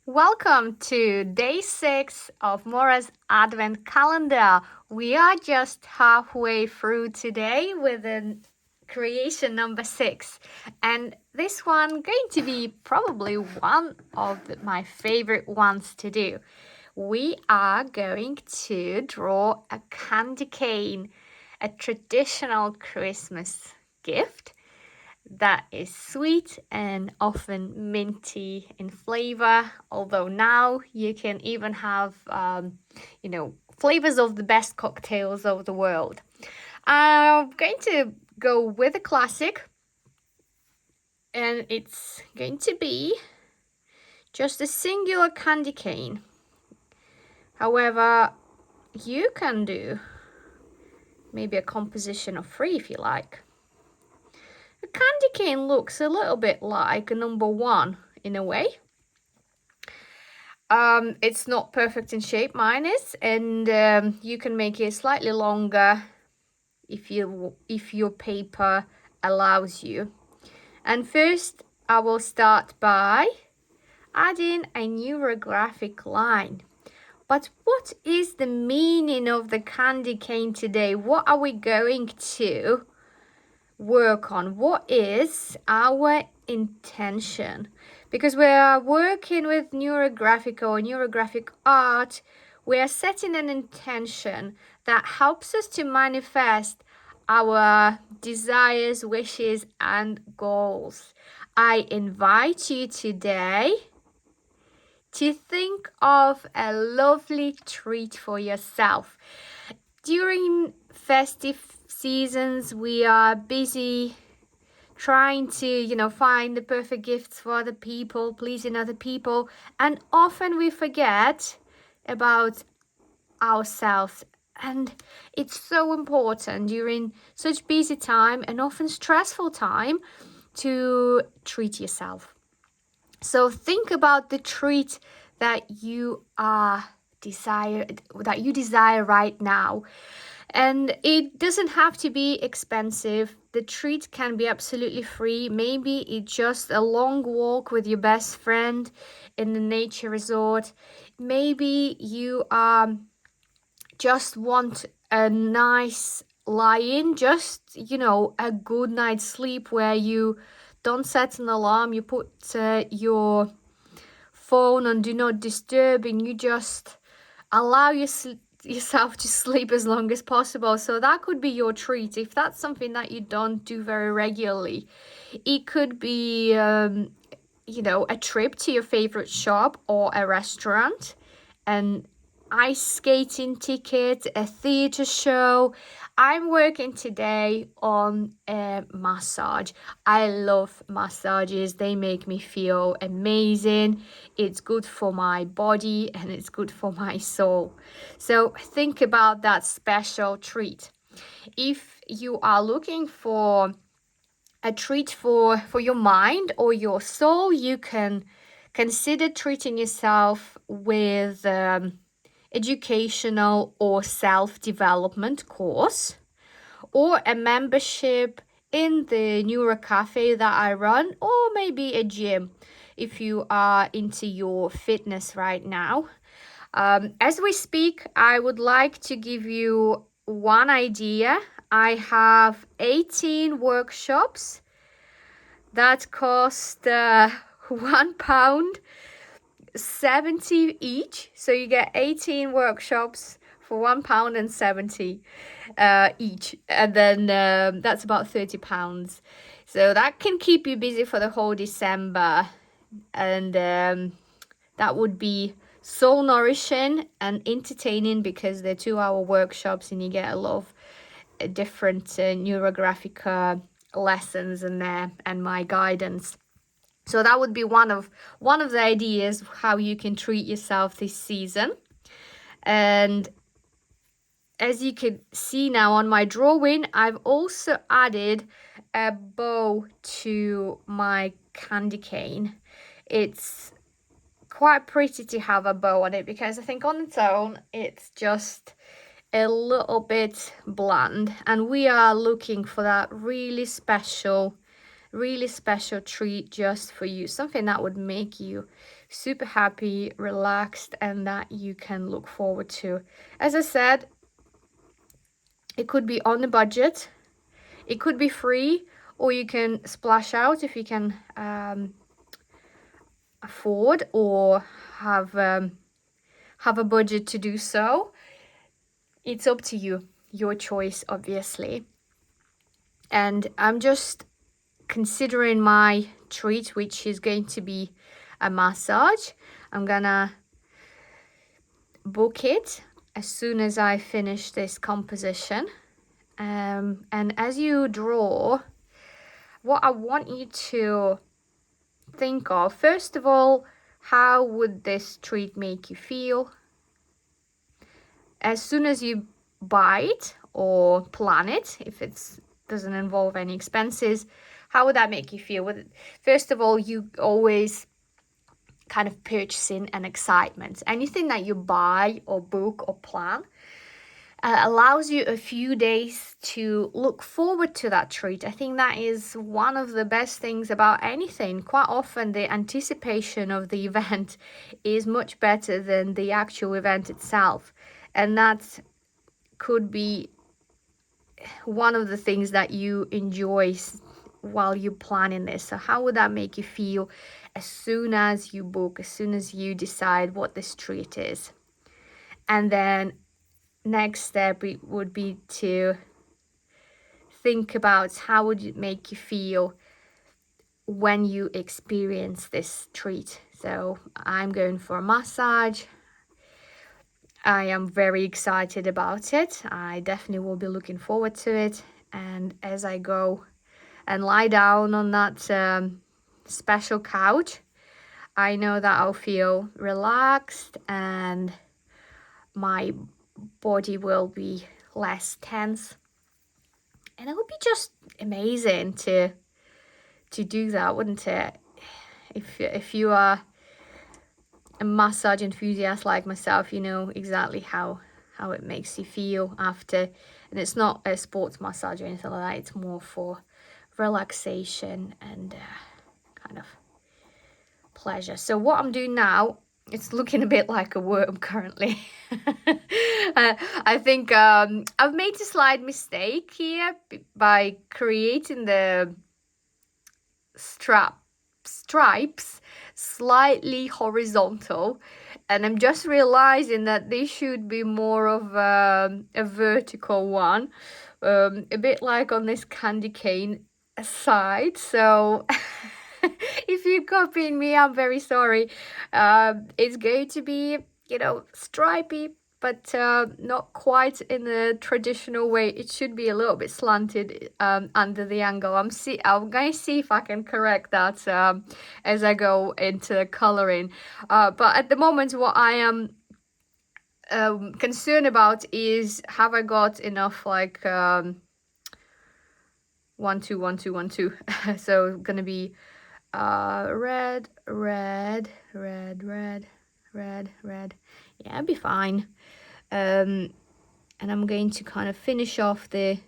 Welcome to day 6 of Mora's Advent Calendar. We are just halfway through today with creation number 6. And this one going to be probably one of my favorite ones to do. We are going to draw a candy cane, a traditional Christmas gift that is sweet and often minty in flavor, although now you can even have flavors of the best cocktails of the world. I'm going to go with a classic, and it's going to be just a singular candy cane. However, you can do maybe a composition of 3 if you like. A candy cane looks a little bit like a number 1 in a way. It's not perfect in shape, mine is, and you can make it slightly longer if your paper allows you. And first, I will start by adding a neurographic line. But what is the meaning of the candy cane today? What are we going to work on? What is our intention? Because we are working with Neurographica or neurographic art, we are setting an intention that helps us to manifest our desires, wishes, and goals. I invite you today to think of a lovely treat for yourself. During festive seasons, we are busy trying to, find the perfect gifts for other people, pleasing other people, and often we forget about ourselves. And it's so important during such busy time and often stressful time to treat yourself. So think about the treat that you desire right now. And it doesn't have to be expensive. The treat can be absolutely free. Maybe it's just a long walk with your best friend in the nature resort. Maybe you just want a nice lie-in, just, a good night's sleep where you don't set an alarm. You put your phone on do not disturb and you just allow yourself to sleep as long as possible. So that could be your treat if that's something that you don't do very regularly. It could be a trip to your favorite shop or a restaurant, an ice skating ticket, a theater show. I'm working today on a massage. I love massages. They make me feel amazing. It's good for my body and it's good for my soul. So think about that special treat. If you are looking for a treat for your mind or your soul, you can consider treating yourself with educational or self-development course, or a membership in the Neurocafe that I run, or maybe a gym if you are into your fitness right now. As we speak, I would like to give you one idea. I have 18 workshops that cost £1.70 each. So you get 18 workshops for £1.70 each, and then that's about £30. So that can keep you busy for the whole December, and that would be soul nourishing and entertaining because they're 2-hour workshops and you get a lot of different Neurographica lessons in there and my guidance. So that would be one of the ideas how you can treat yourself this season. And as you can see now on my drawing, I've also added a bow to my candy cane. It's quite pretty to have a bow on it because I think on its own it's just a little bit bland, and we are looking for that really special, really special treat just for you, something that would make you super happy, relaxed, and that you can look forward to. As I said, it could be on a budget, it could be free, or you can splash out if you can afford or have a budget to do so. It's up to you, your choice, obviously. And I'm just considering my treat, which is going to be a massage. I'm gonna book it as soon as I finish this composition. And as you draw, what I want you to think of, first of all, how would this treat make you feel? As soon as you buy it or plan it, if it doesn't involve any expenses, how would that make you feel? First of all, you always kind of purchasing an excitement. Anything that you buy or book or plan allows you a few days to look forward to that treat. I think that is one of the best things about anything. Quite often the anticipation of the event is much better than the actual event itself, and that could be one of the things that you enjoy while you're planning this. So how would that make you feel as soon as you book, as soon as you decide what this treat is? And then next step would be to think about how would it make you feel when you experience this treat. So I'm going for a massage. I am very excited about it. I definitely will be looking forward to it. And as I go and lie down on that special couch, I know that I'll feel relaxed and my body will be less tense. And it would be just amazing to do that, wouldn't it? If you are a massage enthusiast like myself, you know exactly how it makes you feel after. And it's not a sports massage or anything like that. It's more for relaxation and kind of pleasure. So what I'm doing now, it's looking a bit like a worm currently. I think I've made a slight mistake here by creating the stripes slightly horizontal, and I'm just realizing that they should be more of a vertical one, a bit like on this candy cane side. So if you're copying me, I'm very sorry. It's going to be, stripy, but not quite in the traditional way. It should be a little bit slanted under the angle. I'm going to see if I can correct that as I go into coloring. But at the moment, what I am concerned about is, have I got enough 1 2 1 2 1 2. So gonna be red, red, red, red, red, red. Yeah, it'll be fine. And I'm going to kind of finish off the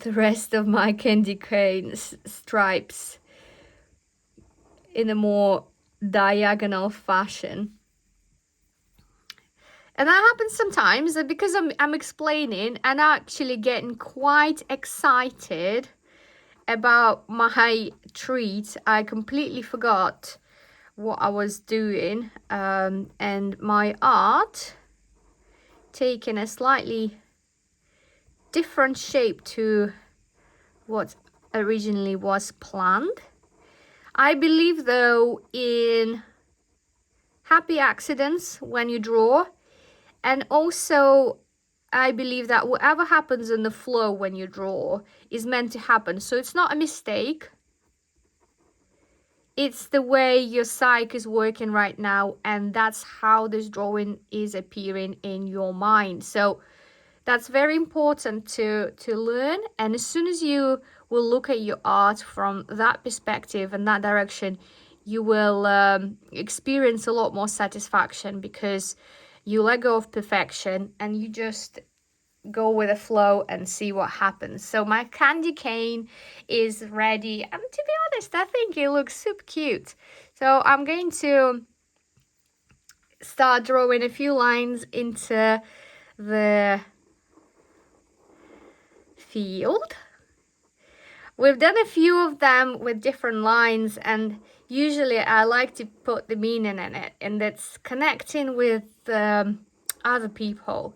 rest of my candy cane stripes in a more diagonal fashion. And that happens sometimes because I'm explaining and actually getting quite excited about my treat. I completely forgot what I was doing, and my art taking a slightly different shape to what originally was planned. I believe though in happy accidents when you draw, and also I believe that whatever happens in the flow when you draw is meant to happen. So it's not a mistake. It's the way your psyche is working right now, and that's how this drawing is appearing in your mind. So that's very important to learn. And as soon as you will look at your art from that perspective and that direction, you will experience a lot more satisfaction, because you let go of perfection and you just go with the flow and see what happens. So my candy cane is ready, and to be honest, I think it looks super cute. So I'm going to start drawing a few lines into the field. We've done a few of them with different lines, and usually I like to put the meaning in it, and it's connecting with other people.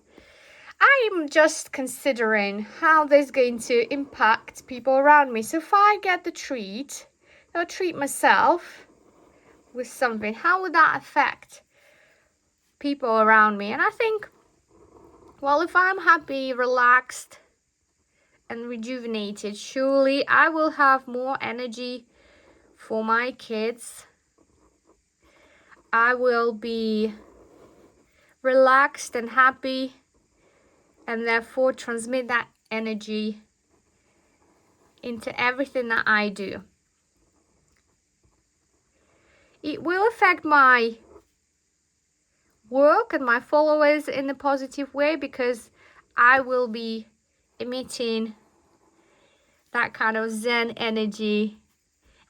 I'm just considering how this is going to impact people around me. So if I get the treat, I'll treat myself with something. How would that affect people around me? And I think, well, if I'm happy, relaxed, and rejuvenated, surely I will have more energy for my kids. I will be relaxed and happy, and therefore transmit that energy into everything that I do. It will affect my work and my followers in a positive way, because I will be emitting that kind of Zen energy.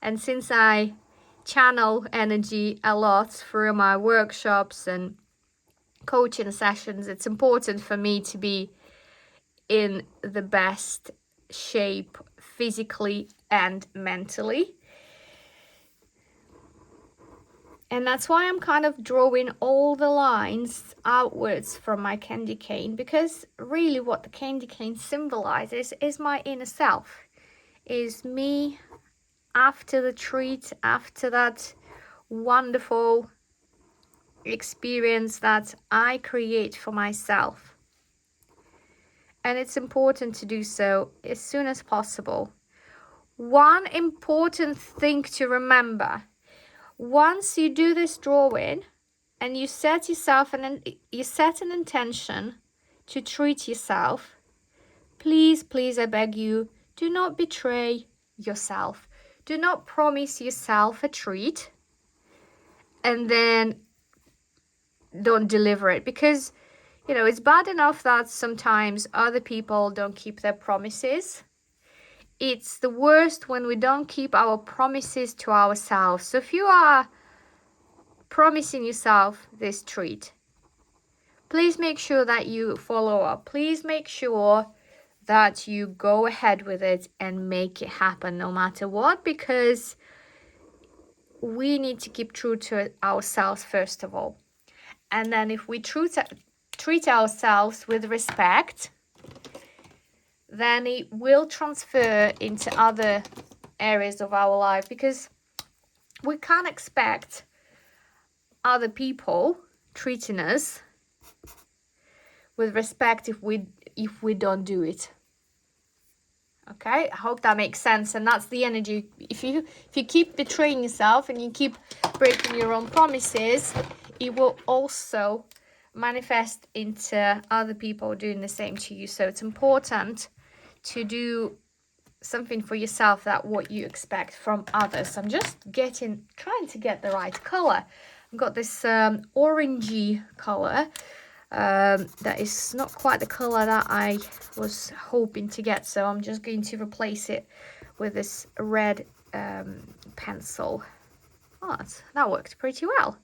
And since I channel energy a lot through my workshops and coaching sessions, it's important for me to be in the best shape physically and mentally. And that's why I'm kind of drawing all the lines outwards from my candy cane, because really what the candy cane symbolizes is my inner self, is me after the treat, after that wonderful experience that I create for myself. And it's important to do so as soon as possible. One important thing to remember: once you do this drawing and you set an intention to treat yourself, please, I beg you, do not betray yourself. Do not promise yourself a treat and then don't deliver it, because it's bad enough that sometimes other people don't keep their promises. It's the worst when we don't keep our promises to ourselves. So if you are promising yourself this treat, please make sure that you follow up. Please make sure that you go ahead with it and make it happen no matter what, because we need to keep true to ourselves first of all. And then if we treat ourselves with respect, then it will transfer into other areas of our life, because we can't expect other people treating us with respect if we don't do it. Okay, I hope that makes sense. And that's the energy. If you keep betraying yourself and you keep breaking your own promises, it will also manifest into other people doing the same to you. So it's important to do something for yourself that what you expect from others. I'm just trying to get the right color. I've got this orangey color that is not quite the color that I was hoping to get, so I'm just going to replace it with this red pencil. Oh, that worked pretty well.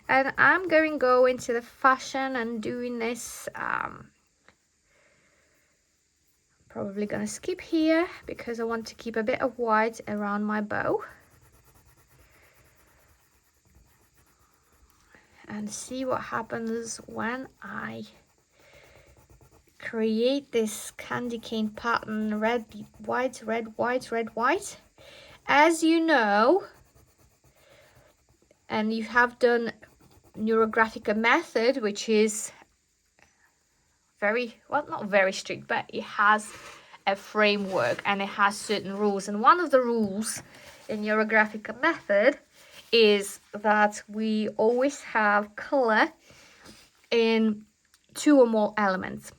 And I'm going to go into the fashion and doing this. Probably going to skip here because I want to keep a bit of white around my bow. And see what happens when I create this candy cane pattern. Red, white, red, white, red, white. As you know, and you have done Neurographica method, which is not very strict, but it has a framework and it has certain rules. And one of the rules in Neurographica method is that we always have color in 2 or more elements.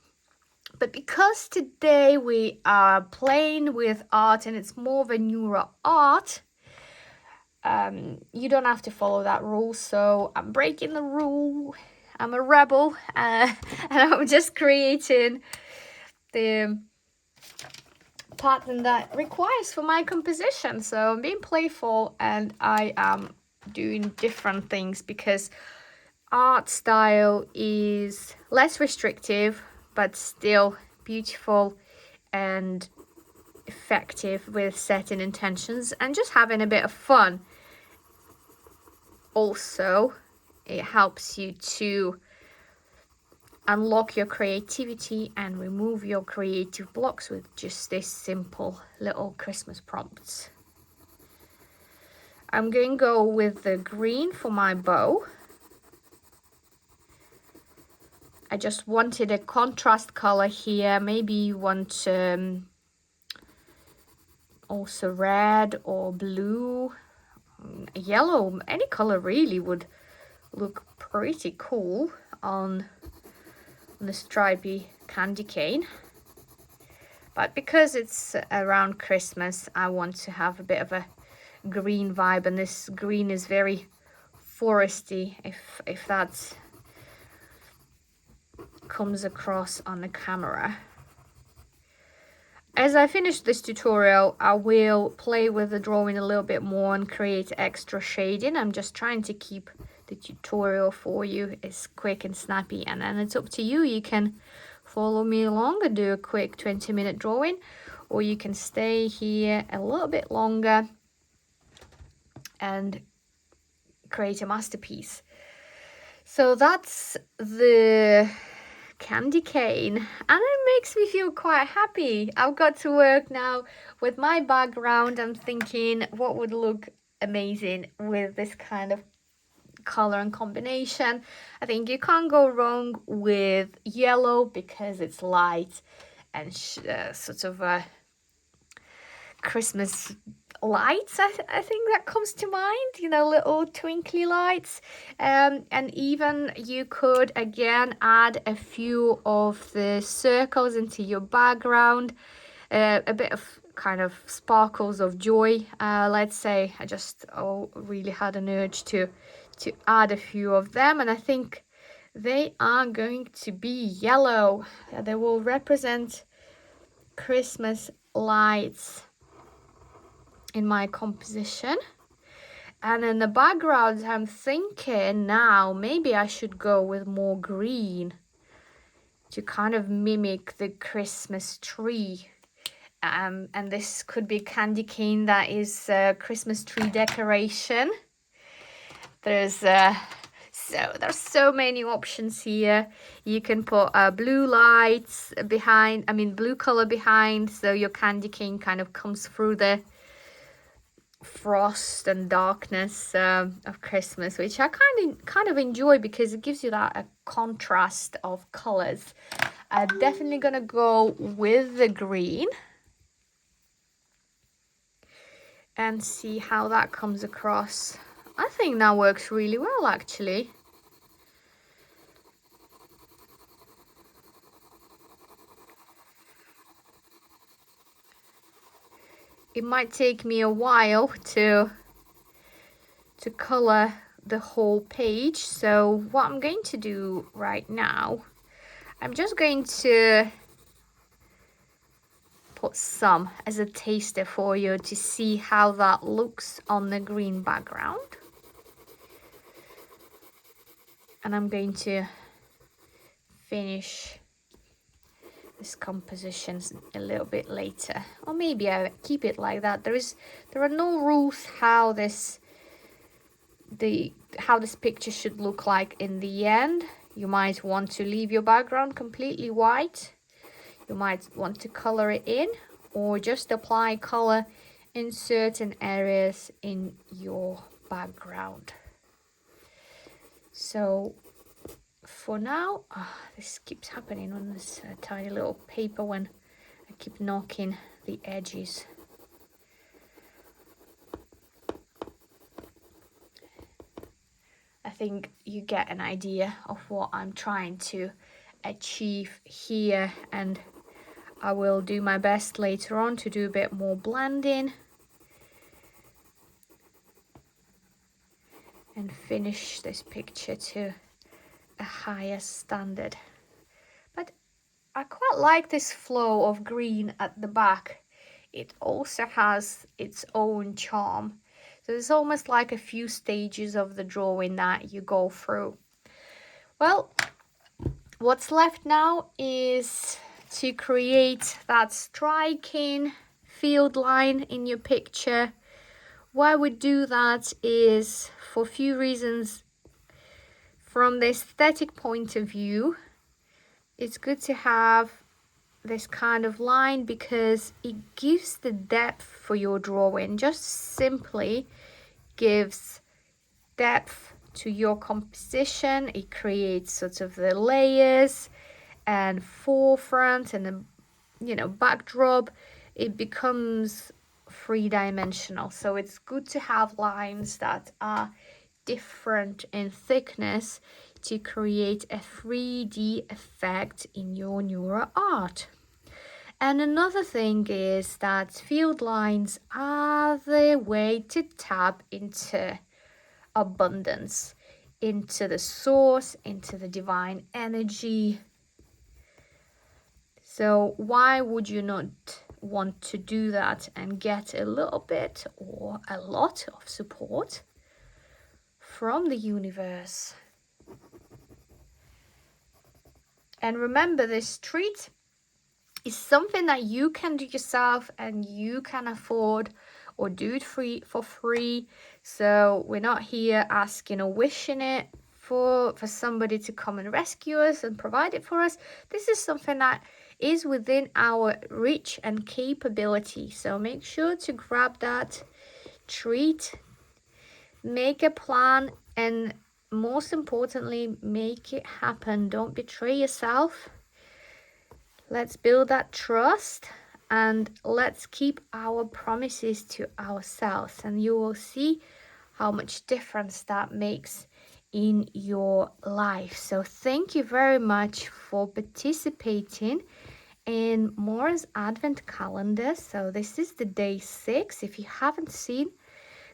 But because today we are playing with art and it's more of a neuro art, you don't have to follow that rule. So I'm breaking the rule. I'm a rebel, and I'm just creating the pattern that requires for my composition. So I'm being playful and I am doing different things because art style is less restrictive but still beautiful and effective with setting intentions and just having a bit of fun. Also, it helps you to unlock your creativity and remove your creative blocks with just this simple little Christmas prompts. I'm going to go with the green for my bow. I just wanted a contrast color here. Maybe you want also red or blue, yellow, any color really would look pretty cool on the stripy candy cane. But because it's around Christmas, I want to have a bit of a green vibe, and this green is very foresty, if that comes across on the camera. As I finish this tutorial, I will play with the drawing a little bit more and create extra shading. I'm just trying to keep the tutorial for you as quick and snappy, and then it's up to you. You can follow me along and do a quick 20-minute drawing, or you can stay here a little bit longer and create a masterpiece. So that's the candy cane, and it makes me feel quite happy. I've got to work now with my background. I'm thinking what would look amazing with this kind of color and combination. I think you can't go wrong with yellow because it's light and sort of a Christmas lights. I think that comes to mind, you know, little twinkly lights. And even you could again add a few of the circles into your background, a bit of kind of sparkles of joy. Let's say I just really had an urge to add a few of them, and I think they are going to be yellow. They will represent Christmas lights in my composition. And in the background, I'm thinking now maybe I should go with more green to kind of mimic the Christmas tree. And this could be candy cane that is Christmas tree decoration. There's so many options here. You can put blue lights behind, blue color behind, so your candy cane kind of comes through the frost and darkness of Christmas, which I kind of enjoy because it gives you that a contrast of colors. I'm definitely gonna go with the green and see how that comes across. I think that works really well, actually. It might take me a while to color the whole page, so what I'm going to do right now, I'm just going to put some as a taster for you to see how that looks on the green background. And I'm going to finish this composition a little bit later, or maybe I keep it like that. There are no rules how this picture should look like in the end. You might want to leave your background completely white. You might want to color it in, or just apply color in certain areas in your background. So for now, this keeps happening on this tiny little paper when I keep knocking the edges. I think you get an idea of what I'm trying to achieve here, and I will do my best later on to do a bit more blending and finish this picture to a higher standard. But I quite like this flow of green at the back, it also has its own charm. So it's almost like a few stages of the drawing that you go through. Well, what's left now is to create that striking field line in your picture. Why we do that is for a few reasons. From the aesthetic point of view, it's good to have this kind of line because it gives the depth for your drawing. Just simply gives depth to your composition. It creates sort of the layers and forefront and the backdrop. It becomes three-dimensional. So it's good to have lines that are different in thickness to create a 3D effect in your neuro art. And another thing is that field lines are the way to tap into abundance, into the source, into the divine energy. So why would you not want to do that and get a little bit or a lot of support from the universe? And remember, this treat is something that you can do yourself and you can afford, or do it for free. So we're not here asking or wishing it for somebody to come and rescue us and provide it for us. This is something that is within our reach and capability. So make sure to grab that treat, make a plan, and most importantly, make it happen. Don't betray yourself. Let's build that trust and let's keep our promises to ourselves, and you will see how much difference that makes in your life. So thank you very much for participating in Moore's Advent Calendar. So this is the day 6. If you haven't seen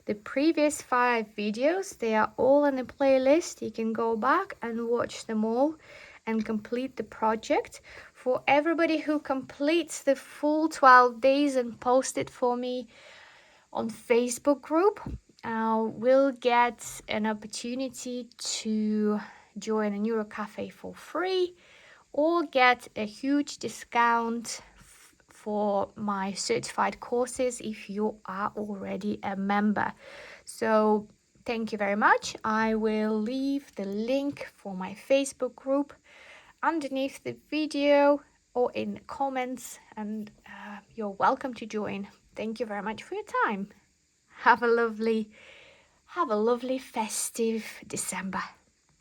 the previous 5 videos, they are all in a playlist. You can go back and watch them all and complete the project. For everybody who completes the full 12 days and post it for me on Facebook group, will get an opportunity to join a Neurocafe for free or get a huge discount for my certified courses if you are already a member. So thank you very much. I will leave the link for my Facebook group underneath the video or in the comments, and you're welcome to join. Thank you very much for your time. Have a lovely festive December.